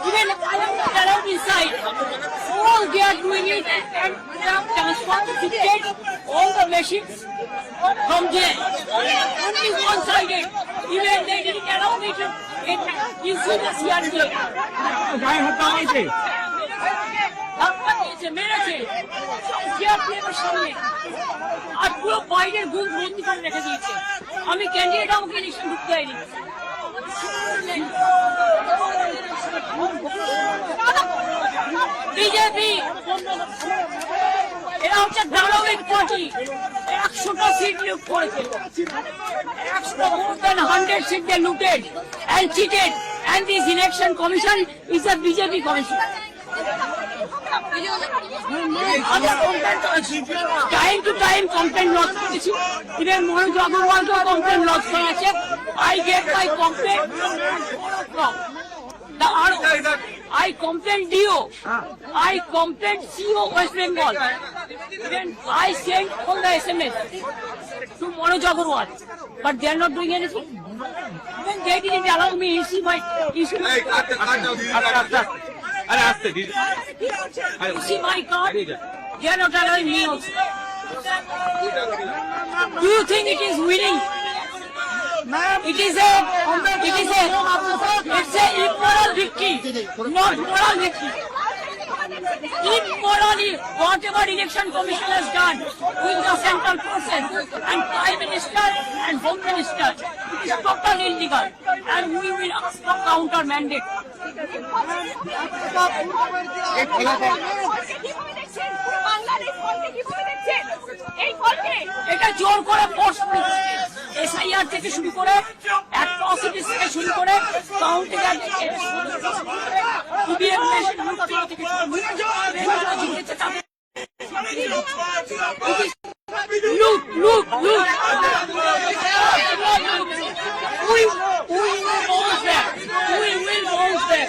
Even I am not allowed inside. All they are doing it and they have transferred to take all the machines from there. Only one-sided. Even they didn't allow me to get into the CRT. গায়ে হাত দেওয়া হয়েছে। ধাক্কা দিয়েছে, মেরেছে CRPF এর সামনে। আর পুরো বাইরের গুণ বন্দি করে রেখে দিয়েছে। আমি ক্যান্ডিডেট, আমাকে ইলেকশন ঢুকতে হয়নি। বিজেপি এরা হচ্ছে দানবিক পার্টি। 100টা সিট লুট করেছে। 100 seats they looted and cheated, and this election commission is a BJP commission. Time to time complaint lodge করেছি, even Manoj Agarwalকেও complaint lodge করা আছে। I get my complaint from the RO. I complained DO. I complained CO West Bengal. Then I sent all the SMS to Manoj Agarwal, but they are not doing anything. Then they didn't allow me to see my issue. See my card. They are not allowing me also. Do you think it is winning? It's a immoral victory, not moral victory. Immorally, whatever election commission has done with the central forces and prime minister and home minister, it is totally illegal, and we will ask for counter mandate. এটা জোর করে force SIR থেকে শুরু করে atrocities থেকে শুরু করে counting look, look, look. We will bounce back. We will bounce back.